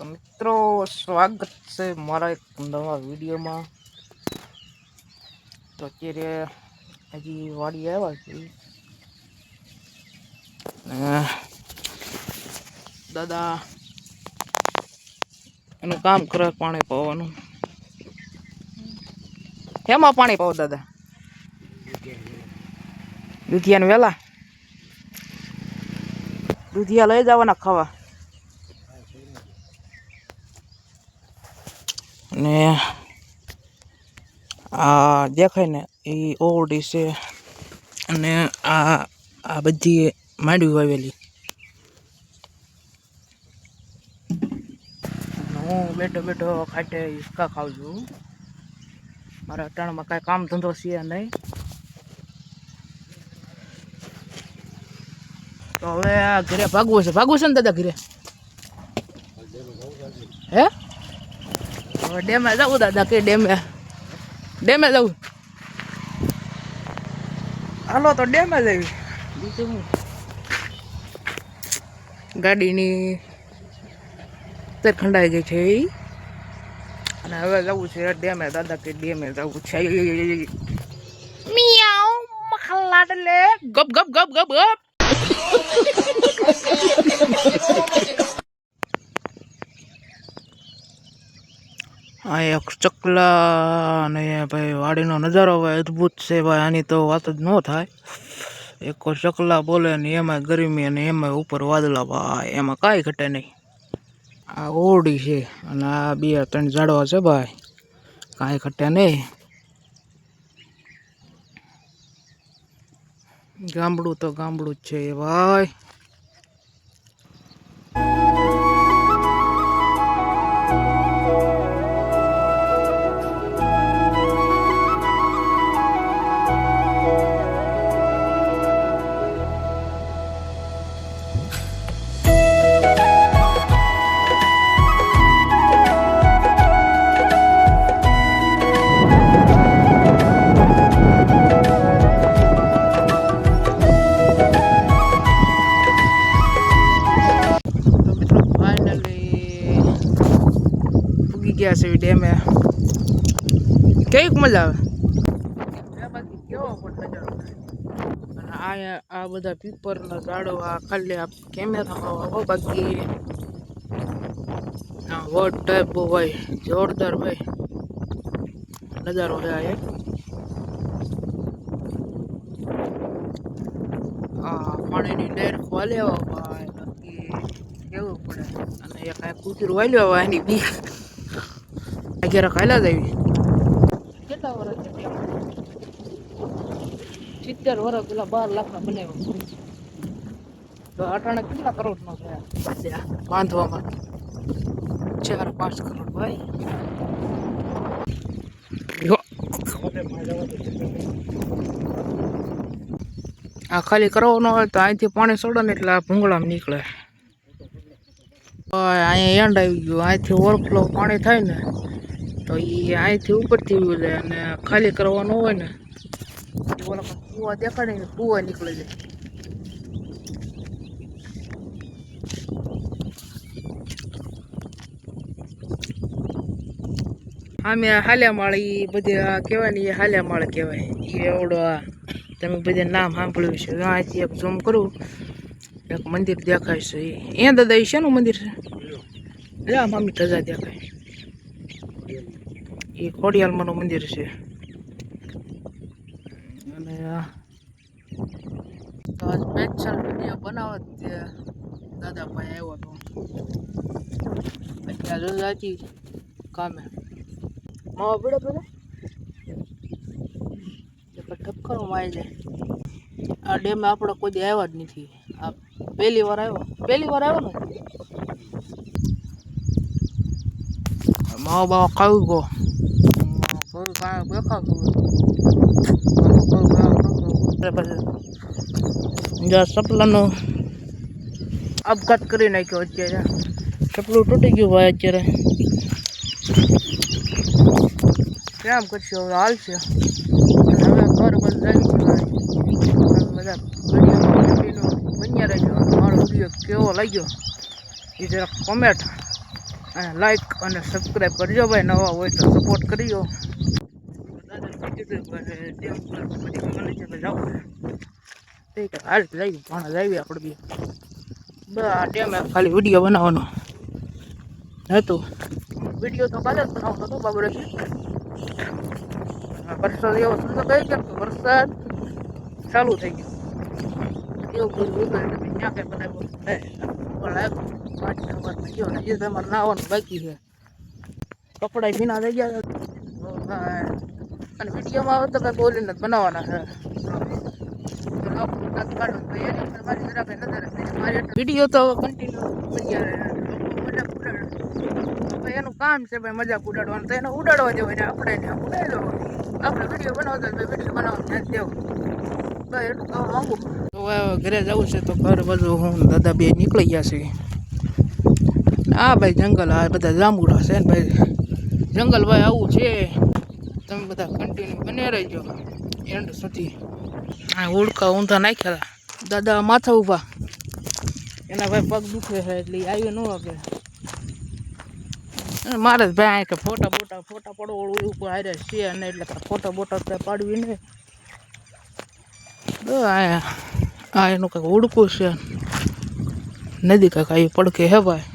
તો મિત્રો સ્વાગત છે મારા એક નવા વિડીયોમાં। તો અત્યારે હજી વાડી આવ્યા છે દાદા એનું કામ કરે પાણી પાવાનું। હેમાં પાણી પાવ દાદા? દૂધિયાને વેલા દૂધિયા લઈ જવાના ખાવા ને આ દેખાય ને એ ઓરડી છે અને આ બધી માંડવી વાવેલી। હું બેઠો બેઠો ખાટે હિસકા ખાઉં છું। મારા અટાણમાં કાંઈ કામ ધંધો છે નહીં, તો હવે આ ઘરે ભાગવું છે ને દાદા ઘરે? હે હવે ડેમે જવું દાદા? કે ડેમે જવું? હાલો તો ડેમે જવી। બીજું હું ગાડીની ખંડાઈ ગઈ છે અને હવે જવું છે ડેમે દાદા કે ડેમે જવું છે। મિયાઉ મખલાડલે ગપ ગપ ગપ ગપ ગપ। આ એક ચકલા અને ભાઈ વાડીનો નજારો ભાઈ અદ્ભુત છે ભાઈ, આની તો વાત જ ન થાય। એક ચકલા બોલે ને એમાં ગરમી અને એમાં ઉપર વાદળા ભાઈ, એમાં કાંઈ ઘટે નહીં। આ ઓરડી છે અને આ 2-3 ઝાડવા છે ભાઈ, કાંઈ ઘટે નહીં। ગામડું તો ગામડું જ છે ભાઈ। ગયા છે ડેમે, કેવીક મજા આવે? કેવો પણ નજારો થાય। અને આ બધા પીપરના ઝાડવા ખાલી આ કેમેરામાં બાકી વડ ટાઈપ બહુ ભાઈ જોરદાર ભાઈ નજારો છે આ એક। પાણીની લહેર વાલ્યા ભાઈ નક્કી કેવું પડે। અને એક આ કૂતરું વાલ્યો હોય એની બી જરા ખાયલા જ આવી। કેટલા વર્ષ? 70 વર્ષ પેલા 12 લાખના બનાવ્યો તો અટાણે કેટલા કરોડનો છે બાંધવામાં? 4-5 કરોડ ભાઈ। આ ખાલી કરવાનો હોય તો અહીંથી પાણી છોડે ને એટલે આ ભૂંગળામાં નીકળે। અહીંયા એન્ડ આવી ગયું, અહીંથી ઓવરફ્લો પાણી થાય ને તો એ અહીંથી ઉપરથી જાય અને ખાલી કરવાનું હોય ને ઓલા કૂવા દેખાડે ને કૂવા નીકળી જાય। આમે હાલ્યા માળ એ બધી કહેવાય ને એ હાલ્યા માળ કહેવાય। એ એવડો તમે બધા નામ સાંભળ્યું છે। અહીંથી એક ઝૂમ કરું એક મંદિર દેખાય છે। એ દાદા એ શેનું મંદિર છે? જા મામી ધજા દેખાય, એ ખોડિયાલમાંનું મંદિર છે। અને તો આ સ્પેશિયલ વિડીયો બનાવો તે દાદા ભાઈ આવ્યો હતો અત્યારે જાતી કામે માવા પીડો પેલા ઠપકારો મારી જાય। આ ડેમે આપણે કોઈ દી આવ્યા જ નથી, આ પહેલી વાર આવ્યો ને માવા બાવા ખાવી ગયો સપલાનો આપઘાત કરી નાખ્યો। અત્યારે સપલું તૂટી ગયું ભાઈ, અત્યારે કેમ કરશે હવે? હાલશે હવે ઘર બંધ જાય બધા વિડીયો બન્યા રહેજો। મારો વિડીયો કેવો લાગ્યો એ જરા કોમેન્ટ અને લાઈક અને સબસ્ક્રાઈબ કરજો ભાઈ, નવા હોય તો સપોર્ટ કરજો. હાલ લઈ પણ લાવી આપણે બી આ ડેમ ખાલી વિડીયો બનાવવાનો હતું. વિડીયો તો કાલે જ બનાવતો હતો બાબરેથી. વરસાદ એવો ધંધો થઈ ગયો તો વરસાદ ચાલુ થઈ ગયો. એવું બધું ત્યાં કઈ બધા મારે નાવાનું બાકી છે. કપડા ભીના થઈ ગયા અને વિડીયોમાં આવે તો કઈ બોલીને બનાવવાના છે. વિડીયો તો કન્ટિન્યુ એનું કામ છે ભાઈ, મજાક ઉડાડવાનું તો એને ઉડાડવા દેવાય. આપણે ઉડાડી આપણે વિડીયો બનાવતા વિડીયો બનાવવાનું ધ્યાન દેવું. બસ એટલું કહું માંગુ. તો ઘરે જવું છે તો ઘર બાજુ હું દાદા બે નીકળી ગયા છે. હા ભાઈ જંગલ, આ બધા જાંબુડા છે ને ભાઈ. જંગલ ભાઈ આવું છે, તમે બધા કન્ટિન્યુ બને રહેજો એન્ડ સુધી. આ ઉડકા ઊંધા નાખ્યા દાદા માથા ઊભા, એના ભાઈ પગ દુખે છે એટલે આવ્યું ન વાગે. મારે જ ભાઈ કે ફોટા પડોળું ઉપર હારે છે ને એટલે ફોટા પાડવી ને. આ એનું કંઈક ઉડકું છે, નદી કાંઈક આવી પડકે હે ભાઈ.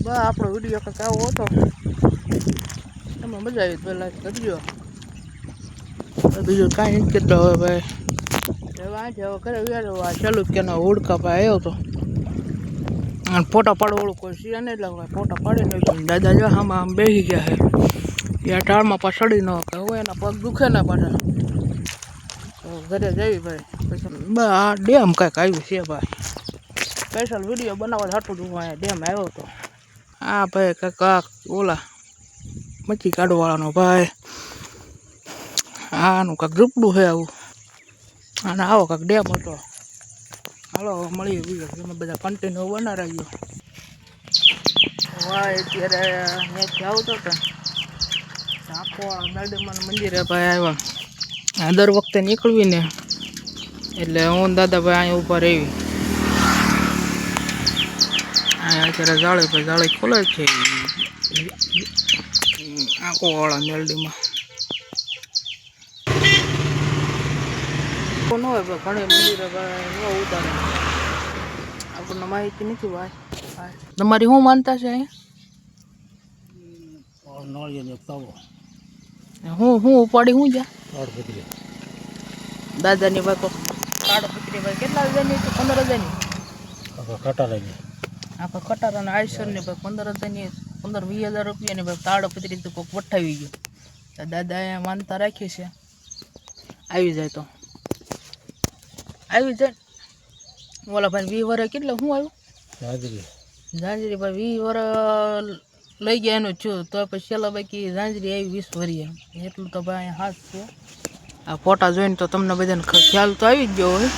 બસ આપણો વિડીયો કંઈક આવો હતો, એમાં મજા આવી તો લાઈક કરજો. બીજું કાંઈ નથી કરતો હવે ભાઈ. હવે ઘરે વ્યાર ચાલુ કે ના ઉડકા ભાઈ આવ્યો હતો અને ફોટા પાડવાળું કોઈ છે ને એટલે ફોટા પાડીને દાદા જો આમાં આમ બેસી ગયા છે. ત્યાં ટાળમાં પાછળ ન હોય, એના પગ દુખે ને પાછા. ઘરે જઈ ભાઈ પછી આ ડેમ કાંઈક આવ્યું છે ભાઈ. સ્પેશિયલ વિડીયો બનાવવા હાટું જ હું અહીંયા ડેમ આવ્યો હતો. હા ભાઈ કાંઈક ઓલા મચ્છી કાઢવાવાળાનો ભાઈ, આનું કાંઈક ઝૂંપડું છે આવું, અને આવો કાંઈક ડેમ હતો. હાલો મળીએ બીજો, તમે બધા કન્ટિન્યુ બનાવી રહ્યો. વાહ અત્યારે અહીંયાથી આવતો હતો આખો મેરડીમાના મંદિરે ભાઈ આવ્યા. દર વખતે નીકળવી ને એટલે હું દાદા ભાઈ અહીંયા ઊભા રહેવી. અહીંયા અત્યારે જાળી ખોલે છે આખો વાળા મેરડીમાં. ન હોય ઘણી મંદિરે ભાઈ ન ઉતારે, આપણને માહિતી નથી ભાઈ. તમારી શું માનતા છે અહીંયા? હું ઉપાડી હું જ્યાં દાદાની ભાઈ તાડપત્રી ભાઈ કેટલા હજારની છે? 15,000ની આખા ખટારાના આઈસરની ભાઈ 15,000ની 15-20,000 રૂપિયાની ભાઈ તાડપત્રી તો કોઈક વઠાવી ગયો. દાદા અહીંયા માનતા રાખી છે, આવી જાય તો આવી જાય. ઓલા ભાઈ 20 વર્ષ કેટલા શું આવ્યું? ઝાંઝરી ભાઈ 20 વર્ષ લઈ ગયા એનું છું તો પછી છેલ્લા બાકી ઝાંઝરી આવી 20 વર્ષ. એટલું તો ભાઈ હાથ છે. આ ફોટા જોઈને તો તમને બધાને ખ્યાલ તો આવી જ ગયો હોય.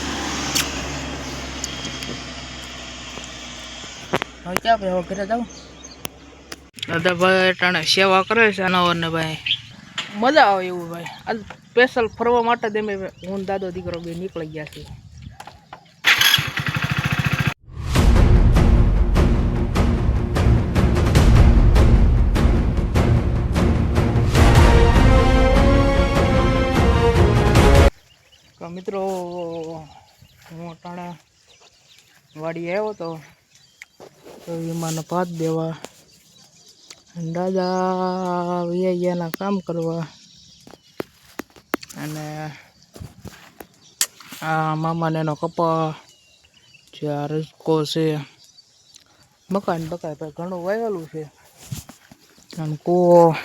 હવે ક્યાં ભાઈ હવે ઘરે જાઉં. દાદા ભાઈ ટાણે સેવા કરે છે અનાવરને ભાઈ, મજા આવે એવું ભાઈ. આ સ્પેશિયલ ફરવા માટે જ અમે હું દાદો દીકરો બે નીકળી ગયા છીએ. મિત્રો હું અટાણા વાડી આવ્યો હતો તો એમાંનો ભાત દેવા, દાદા વિયાના કામ કરવા, અને આ મામાને એનો કપા છે, આ રજકો છે, મકાન બકાય ભાઈ ઘણું વાવેલું છે. અને કૂવો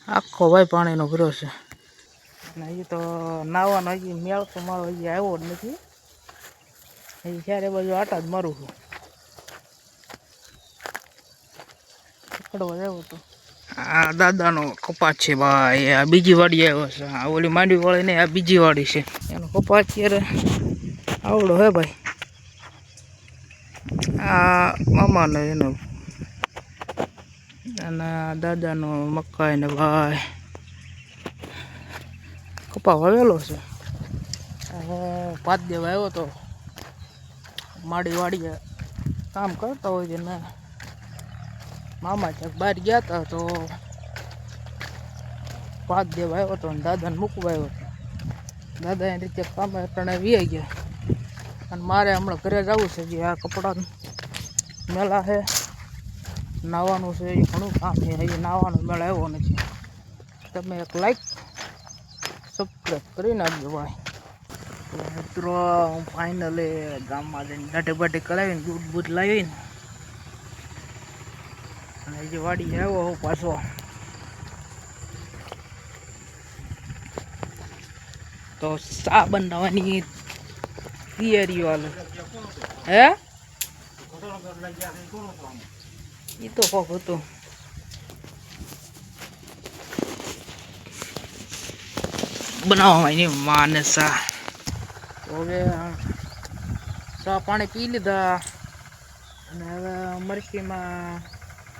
આખો ભાઈ પાણીનો ભરો છે. અને હજી તો નાવાનો હજી મેળ તો મારો હજી આવ્યો જ નથી. હજી ત્યારે બાજુ આટા જ મારું છું. પકડવા આવ્યો હતો. આ દાદાનો કપાસ છે ભાઈ, આ બીજી વાડી આવ્યો છે. આ ઓલી માંડવી વાળી નહીં, આ બીજી વાડી છે. એનો કપાસ અત્યારે આવડો હે ભાઈ. આ મામાનો એનો અને દાદાનો મકાઈ ને ભાઈ કપા વાવેલો છે. હું ભાત દેવા આવ્યો હતો માડી વાડીએ કામ કરતા હોય છે ને મામા ક્યાંક બહાર ગયા હતા તો ભાત દેવા આવ્યો હતો અને દાદાને મૂકવા આવ્યો હતો. દાદા એની રીતે કામે અટાણે વી ગયા અને મારે હમણાં ઘરે જવું છે. જે આ કપડાં મેળા છે, નાવાનું છે, એ ઘણું કામ છે. હજી નાવાનો મેળા આવ્યો નથી. તમે એક લાઈક સબસ્ક્રાઈબ કરી નાખજો ભાઈ. મિત્રો હું ફાઇનલી ગામમાં જઈને દાઢી બાઢી કરાવીને દૂધ બૂધ લાવીને અને હજી વાડી આવ્યો હું પાછો. તો ચા બનાવવાની તૈયારીઓ હાલે. હે એ તો કોક હતું. બનાવવામાં એની માને ચા. તો હવે ચા પાણી પી લીધા અને હવે મરચીમાં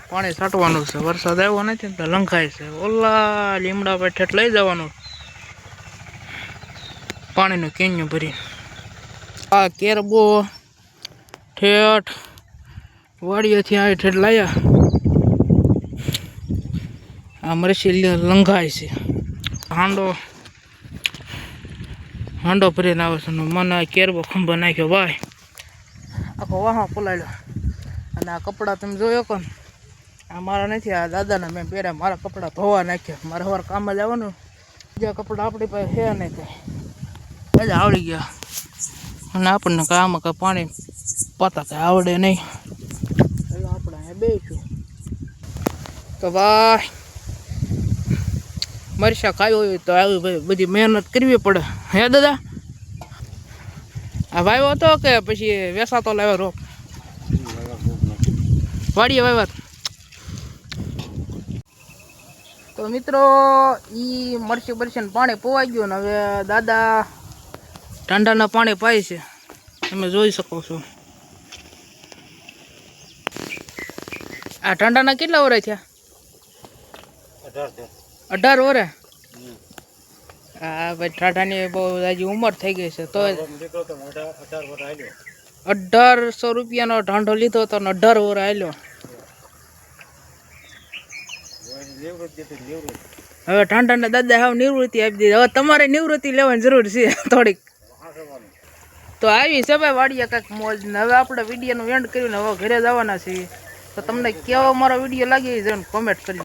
પાણી છાંટવાનું છે. વરસાદ આવ્યો નથી ને તો લંઘાય છે. ઓલા લીમડા પર ઠેઠ લઈ જવાનું પાણીનું કેન્યું ભરી. આ કેરબો ઠેઠ વાડીએથી આવી ઠેઠ લાયા. આ મરચી લંઘાય છે. હાંડો ભરીને આવે છે. મને કેરબો ખંભો નાખ્યો ભાઈ. આખો વાહો પલાળ્યો. અને આ કપડાં તમે જોયો કોને આ મારા નથી, આ દાદાના મેં પહેર્યા. મારા કપડાં ધોવા નાખ્યા. મારે સવાર કામ જ આવવાનું. બીજા કપડાં આપણી પાસે છે નહીં કંઈ. બધા આવડી ગયા અને આપણને કામ કાંઈ પાણી પાતા કાંઈ આવડે નહીં. એટલે આપણે અહીંયા બેસીશું. તો ભાઈ મરચાં ખાવી હોય તો આવી ભાઈ બધી મહેનત કરવી પડે. હે દાદા આ વાવ્યો હતો કે પછી વેસાતો લાવ્યો રોપ? વાડીએ વાવ્યા. તો મિત્રો એ મરચી બરચીને પાણી પોવાઈ ગયું ને હવે દાદા ઠંડાના પાણી પાય છે. તમે જોઈ શકો છો. આ ઠંડાના કેટલા વર્ષ થયા? 18 વર્ષ. હા ભાઈ ઠાઠાની બહુ હજી ઉંમર થઈ ગઈ છે. તો 1800 રૂપિયાનો ઢાંઢો લીધો હતો ને 18 વર્ષ હાલ્યો. હવે ઠાંઠાને દાદા હાવ નિવૃત્તિ આપી દીધી. હવે તમારે નિવૃત્તિ લેવાની જરૂર છે થોડીક. તો આવી છે ભાઈ વાડીએ કાંઈક મોજ ને. હવે આપણે વિડીયોનું એન્ડ કર્યું ને હવે ઘરે જવાના છીએ. તો તમને કેવો મારો વિડીયો લાગી જઈને કોમેન્ટ કરી.